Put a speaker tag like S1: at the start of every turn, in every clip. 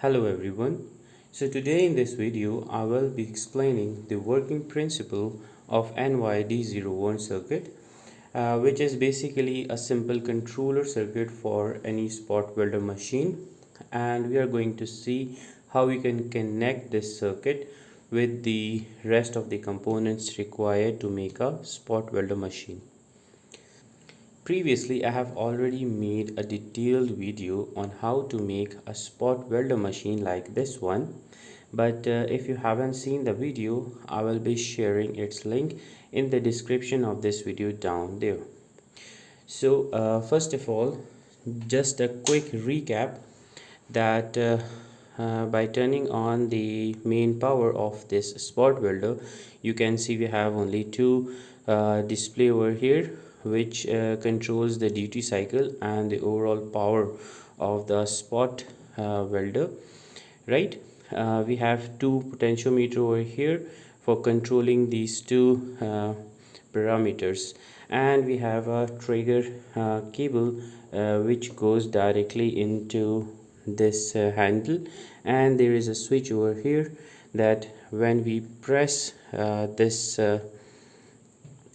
S1: Hello everyone. So today in this video I will be explaining the working principle of NY-D01 circuit, which is basically a simple controller circuit for any spot welder machine, and we are going to see how we can connect this circuit with the rest of the components required to make a spot welder machine. Previously, I have already made a detailed video on how to make a spot welder machine like this one, but if you haven't seen the video, I will be sharing its link in the description of this video down there. So first of all, just a quick recap that by turning on the main power of this spot welder, you can see we have only two display over here, which controls the duty cycle and the overall power of the spot welder, right? We have two potentiometer over here for controlling these two parameters, and we have a trigger cable which goes directly into this handle, and there is a switch over here that when we press this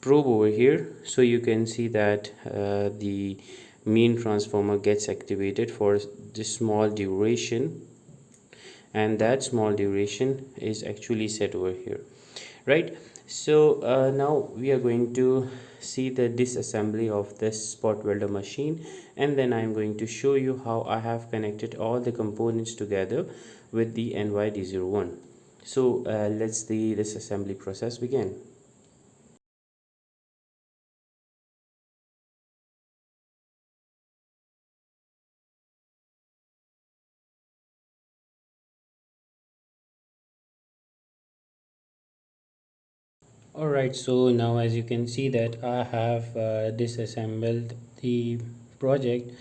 S1: probe over here, so you can see that the main transformer gets activated for this small duration, and that small duration is actually set over here, right? So now we are going to see the disassembly of this spot welder machine, and then I'm going to show you how I have connected all the components together with the NY-D01. So let's the disassembly process begin. Alright, so now as you can see that I have disassembled the project,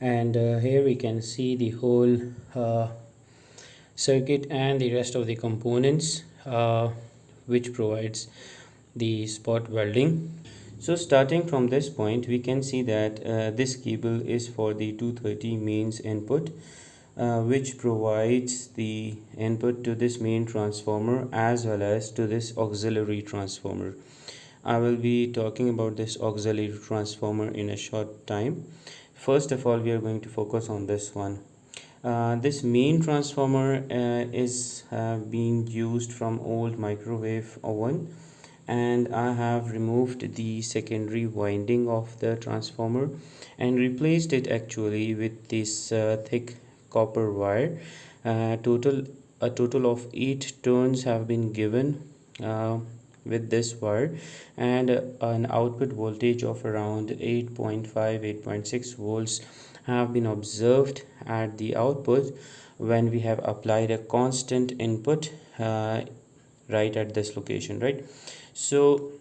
S1: and here we can see the whole circuit and the rest of the components which provides the spot welding. So starting from this point, we can see that this cable is for the 230 mains input, which provides the input to this main transformer as well as to this auxiliary transformer. I will be talking about this auxiliary transformer in a short time. First of all, we are going to focus on this one. This main transformer is being used from old microwave oven, and I have removed the secondary winding of the transformer and replaced it actually with this thick copper wire. A total of 8 turns have been given with this wire, and an output voltage of around 8.5 8.6 volts have been observed at the output when we have applied a constant input right at this location, right? So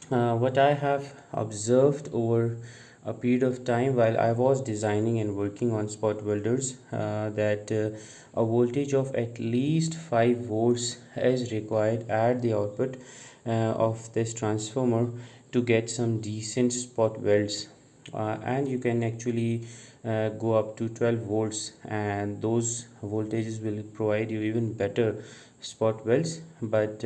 S1: what I have observed over a period of time while I was designing and working on spot welders, that a voltage of at least 5 volts is required at the output of this transformer to get some decent spot welds, and you can actually go up to 12 volts, and those voltages will provide you even better spot welds, but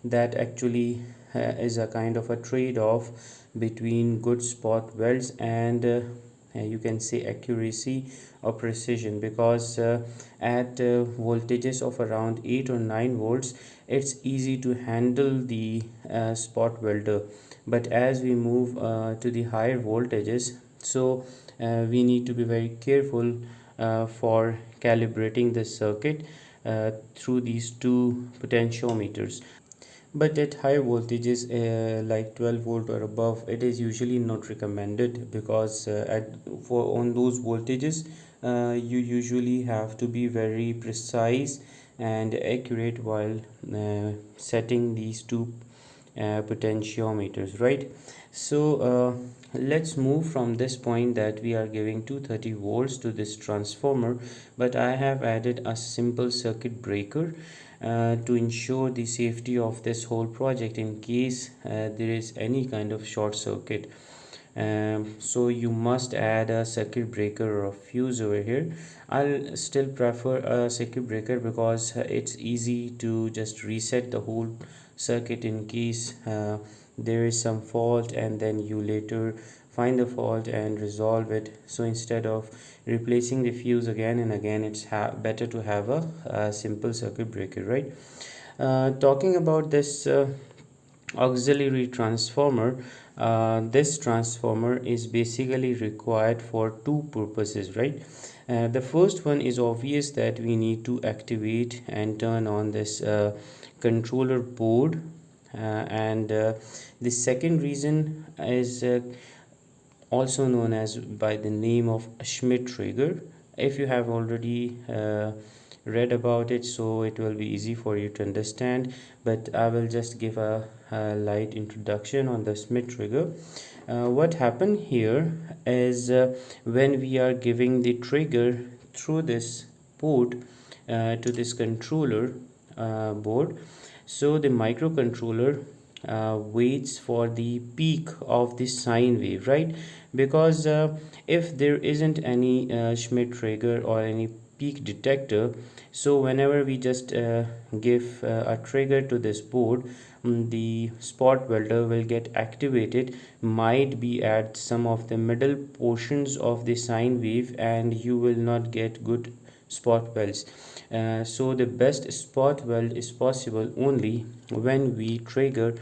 S1: that actually is a kind of a trade-off between good spot welds and you can say accuracy or precision, because at voltages of around 8 or 9 volts it's easy to handle the spot welder, but as we move to the higher voltages, so we need to be very careful for calibrating the circuit through these two potentiometers. But at higher voltages like 12 volt or above, it is usually not recommended, because on those voltages you usually have to be very precise and accurate while setting these two potentiometers, right? So let's move from this point that we are giving 230 volts to this transformer, but I have added a simple circuit breaker to ensure the safety of this whole project in case there is any kind of short circuit. So you must add a circuit breaker or a fuse over here. I'll still prefer a circuit breaker because it's easy to just reset the whole circuit in case there is some fault, and then you later find the fault and resolve it. So instead of replacing the fuse again and again, it's better to have a simple circuit breaker, right? Talking about this auxiliary transformer, this transformer is basically required for two purposes, right? The first one is obvious, that we need to activate and turn on this controller board, and the second reason is also known as by the name of Schmidt trigger. If you have already read about it, so it will be easy for you to understand, but I will just give a light introduction on the Schmidt trigger. What happened here is when we are giving the trigger through this port to this controller board, so the microcontroller waits for the peak of the sine wave, right? Because if there isn't any Schmidt trigger or any peak detector, so whenever we just give a trigger to this board, the spot welder will get activated, might be at some of the middle portions of the sine wave, and you will not get good spot welds. So the best spot weld is possible only when we trigger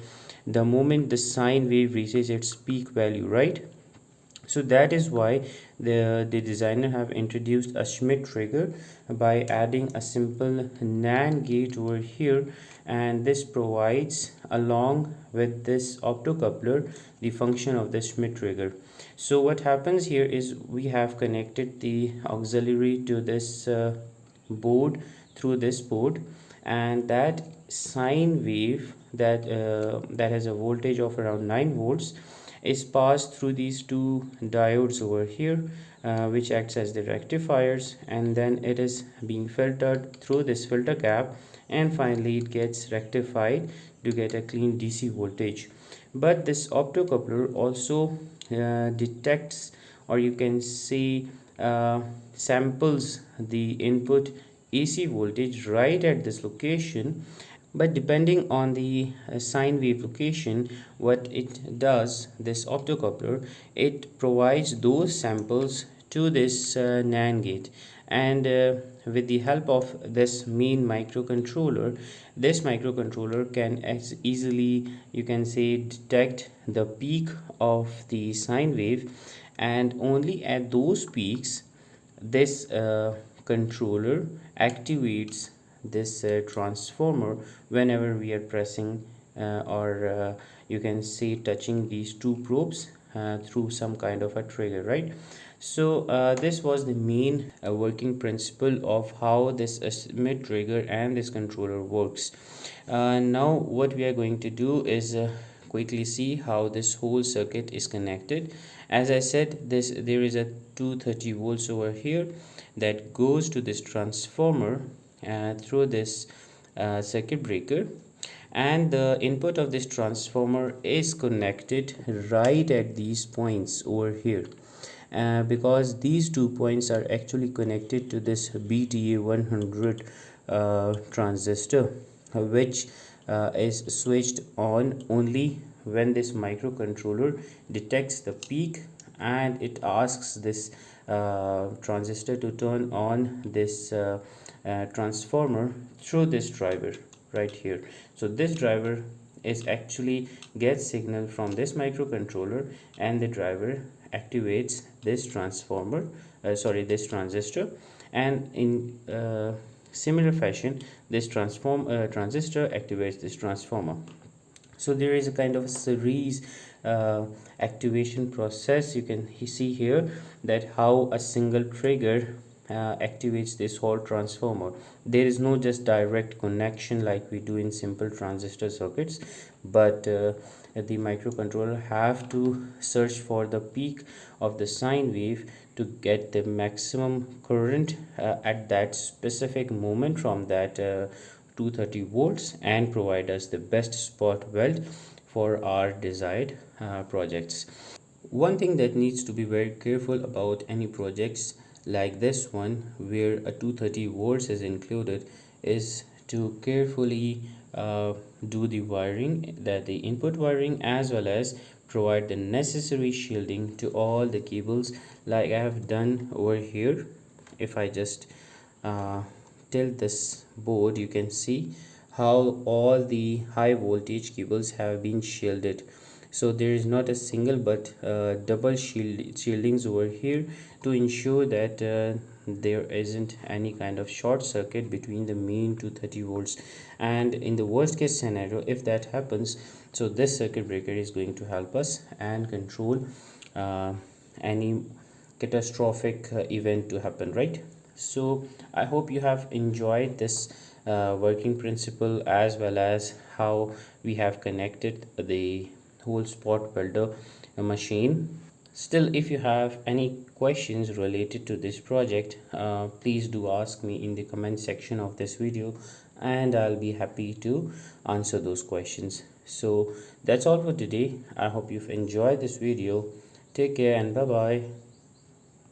S1: the moment the sine wave reaches its peak value, right? So that is why the designer have introduced a Schmidt trigger by adding a simple NAND gate over here, and this provides along with this optocoupler the function of the Schmidt trigger. So what happens here is we have connected the auxiliary to this board through this board, and that sine wave that has a voltage of around 9 volts is passed through these two diodes over here, which acts as the rectifiers, and then it is being filtered through this filter cap, and finally it gets rectified to get a clean DC voltage. But this optocoupler also detects, or you can say samples the input AC voltage right at this location. But depending on the sine wave location, what it does, this optocoupler, it provides those samples to this NAND gate, and with the help of this main microcontroller, this microcontroller can as easily, you can say, detect the peak of the sine wave, and only at those peaks this controller activates this transformer whenever we are pressing or you can say touching these two probes through some kind of a trigger, right? So this was the main working principle of how this Schmidt trigger and this controller works. Now what we are going to do is quickly see how this whole circuit is connected. As I said, there is a 230 volts over here that goes to this transformer through this circuit breaker, and the input of this transformer is connected right at these points over here, because these 2 points are actually connected to this BTA100 transistor, which is switched on only when this microcontroller detects the peak, and it asks this transistor to turn on this transformer through this driver right here. So this driver is actually gets signal from this microcontroller, and the driver activates this transformer this transistor, and in similar fashion this transistor activates this transformer. So there is a kind of a series activation process. You can see here that how a single trigger activates this whole transformer. There is no just direct connection like we do in simple transistor circuits, but the microcontroller have to search for the peak of the sine wave to get the maximum current at that specific moment from that 230 volts, and provide us the best spot weld for our desired projects. One thing that needs to be very careful about any projects like this one where a 230 volts is included is to carefully do the wiring, that the input wiring, as well as provide the necessary shielding to all the cables like I have done over here. If I just uh, tilt this board, you can see how all the high voltage cables have been shielded. So there is not a single but double shieldings over here to ensure that there isn't any kind of short circuit between the main 230 volts. And in the worst case scenario, if that happens, so this circuit breaker is going to help us and control any catastrophic event to happen, right? So I hope you have enjoyed this working principle, as well as how we have connected the whole spot welder machine. Still, if you have any questions related to this project, please do ask me in the comment section of this video, and I'll be happy to answer those questions. So that's all for today. I hope you've enjoyed this video. Take care and bye bye.